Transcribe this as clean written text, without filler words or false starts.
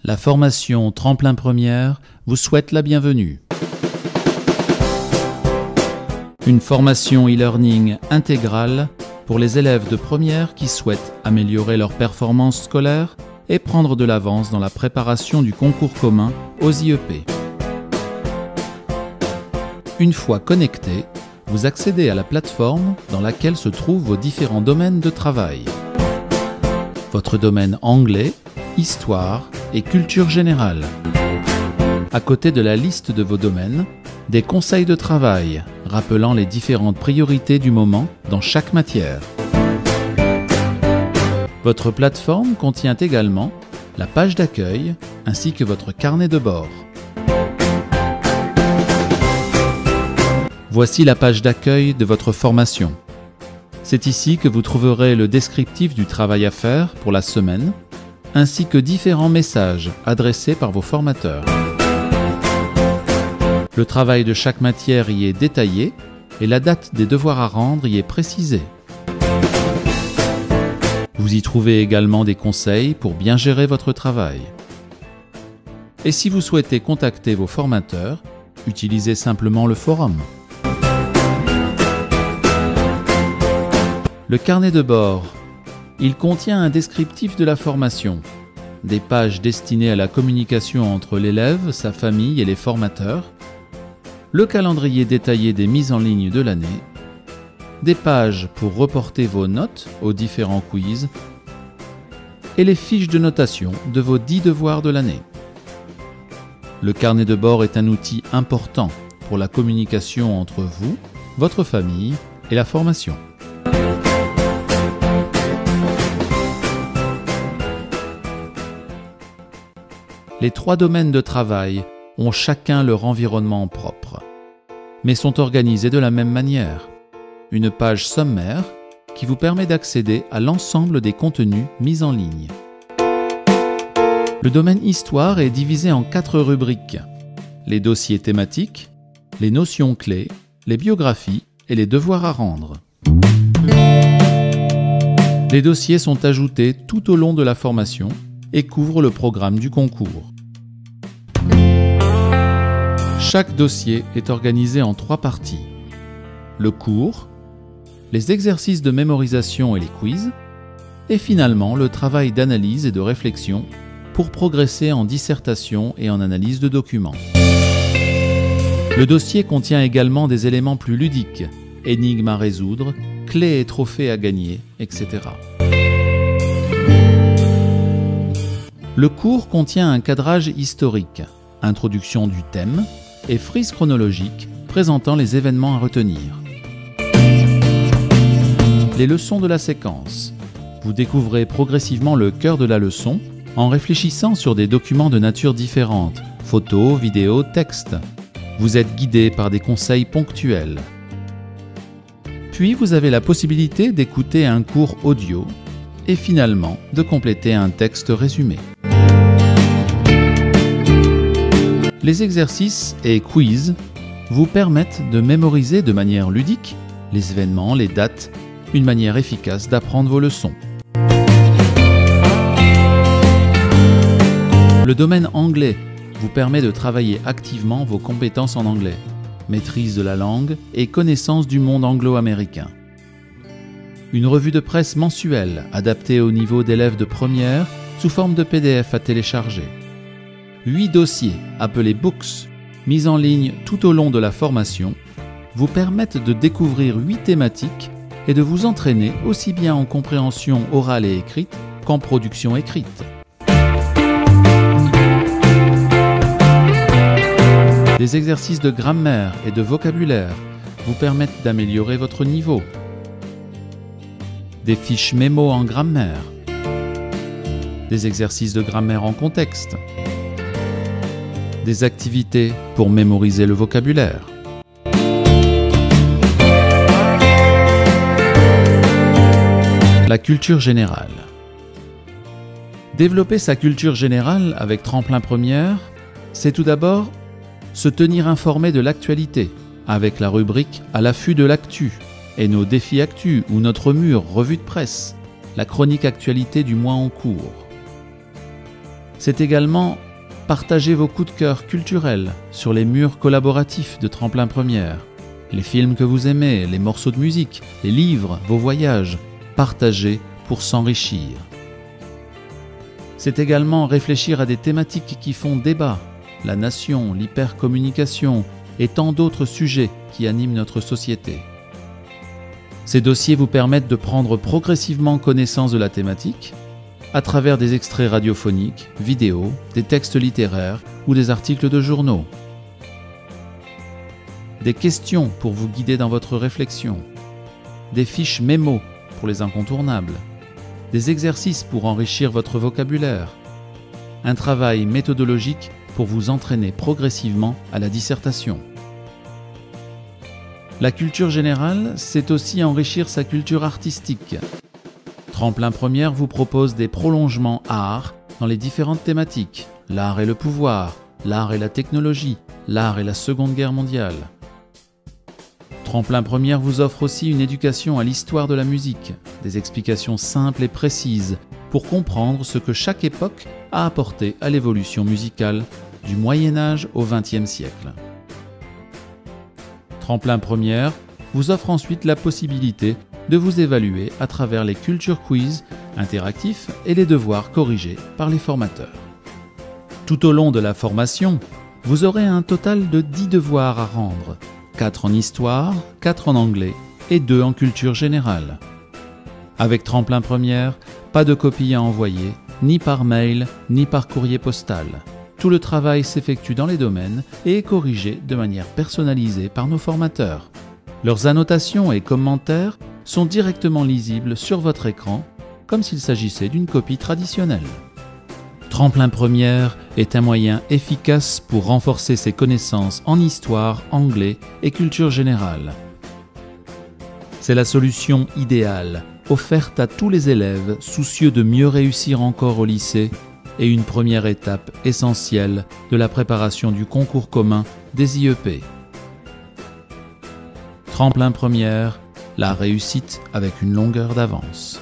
La formation Tremplin Première vous souhaite la bienvenue. Une formation e-learning intégrale pour les élèves de première qui souhaitent améliorer leur performance scolaire et prendre de l'avance dans la préparation du concours commun aux IEP. Une fois connecté, vous accédez à la plateforme dans laquelle se trouvent vos différents domaines de travail. Votre domaine anglais, histoire et culture générale. À côté de la liste de vos domaines, des conseils de travail rappelant les différentes priorités du moment dans chaque matière. Votre plateforme contient également la page d'accueil ainsi que votre carnet de bord. Voici la page d'accueil de votre formation. C'est ici que vous trouverez le descriptif du travail à faire pour la semaine, ainsi que différents messages adressés par vos formateurs. Le travail de chaque matière y est détaillé et la date des devoirs à rendre y est précisée. Vous y trouvez également des conseils pour bien gérer votre travail. Et si vous souhaitez contacter vos formateurs, utilisez simplement le forum. Le carnet de bord. Il contient un descriptif de la formation, des pages destinées à la communication entre l'élève, sa famille et les formateurs, le calendrier détaillé des mises en ligne de l'année, des pages pour reporter vos notes aux différents quiz et les fiches de notation de vos 10 devoirs de l'année. Le carnet de bord est un outil important pour la communication entre vous, votre famille et la formation. Les 3 domaines de travail ont chacun leur environnement propre, mais sont organisés de la même manière. Une page sommaire qui vous permet d'accéder à l'ensemble des contenus mis en ligne. Le domaine Histoire est divisé en 4 rubriques: les dossiers thématiques, les notions clés, les biographies et les devoirs à rendre. Les dossiers sont ajoutés tout au long de la formation et couvrent le programme du concours. Chaque dossier est organisé en 3 parties. Le cours, les exercices de mémorisation et les quiz, et finalement le travail d'analyse et de réflexion pour progresser en dissertation et en analyse de documents. Le dossier contient également des éléments plus ludiques, énigmes à résoudre, clés et trophées à gagner, etc. Le cours contient un cadrage historique, introduction du thème et frise chronologique présentant les événements à retenir. Les leçons de la séquence. Vous découvrez progressivement le cœur de la leçon en réfléchissant sur des documents de nature différente, photos, vidéos, textes. Vous êtes guidé par des conseils ponctuels. Puis vous avez la possibilité d'écouter un cours audio et finalement de compléter un texte résumé. Les exercices et quiz vous permettent de mémoriser de manière ludique les événements, les dates, une manière efficace d'apprendre vos leçons. Le domaine anglais vous permet de travailler activement vos compétences en anglais, maîtrise de la langue et connaissance du monde anglo-américain. Une revue de presse mensuelle adaptée au niveau d'élèves de première sous forme de PDF à télécharger. 8 dossiers, appelés Books, mis en ligne tout au long de la formation, vous permettent de découvrir 8 thématiques et de vous entraîner aussi bien en compréhension orale et écrite qu'en production écrite. Des exercices de grammaire et de vocabulaire vous permettent d'améliorer votre niveau. Des fiches mémo en grammaire. Des exercices de grammaire en contexte. Des activités pour mémoriser le vocabulaire. La culture générale. Développer sa culture générale avec Tremplin Première, c'est tout d'abord se tenir informé de l'actualité, avec la rubrique « À l'affût de l'actu » et nos défis actus ou notre mur revue de presse, la chronique actualité du mois en cours. C'est également partager vos coups de cœur culturels sur les murs collaboratifs de Tremplin Première. Les films que vous aimez, les morceaux de musique, les livres, vos voyages, partagez pour s'enrichir. C'est également réfléchir à des thématiques qui font débat, la nation, l'hypercommunication et tant d'autres sujets qui animent notre société. Ces dossiers vous permettent de prendre progressivement connaissance de la thématique à travers des extraits radiophoniques, vidéos, des textes littéraires ou des articles de journaux. Des questions pour vous guider dans votre réflexion, des fiches mémo pour les incontournables, des exercices pour enrichir votre vocabulaire, un travail méthodologique pour vous entraîner progressivement à la dissertation. La culture générale, c'est aussi enrichir sa culture artistique. Tremplin Première vous propose des prolongements art dans les différentes thématiques, l'art et le pouvoir, l'art et la technologie, l'art et la Seconde Guerre mondiale. Tremplin Première vous offre aussi une éducation à l'histoire de la musique, des explications simples et précises pour comprendre ce que chaque époque a apporté à l'évolution musicale du Moyen-Âge au XXe siècle. Tremplin Première vous offre ensuite la possibilité de vous évaluer à travers les culture quiz interactifs et les devoirs corrigés par les formateurs. Tout au long de la formation, vous aurez un total de 10 devoirs à rendre, 4 en histoire, 4 en anglais et 2 en culture générale. Avec Tremplin Première, pas de copies à envoyer, ni par mail, ni par courrier postal. Tout le travail s'effectue dans les domaines et est corrigé de manière personnalisée par nos formateurs. Leurs annotations et commentaires sont directement lisibles sur votre écran, comme s'il s'agissait d'une copie traditionnelle. Tremplin Première est un moyen efficace pour renforcer ses connaissances en histoire, anglais et culture générale. C'est la solution idéale, offerte à tous les élèves soucieux de mieux réussir encore au lycée et une première étape essentielle de la préparation du concours commun des IEP. Tremplin Première, la réussite avec une longueur d'avance.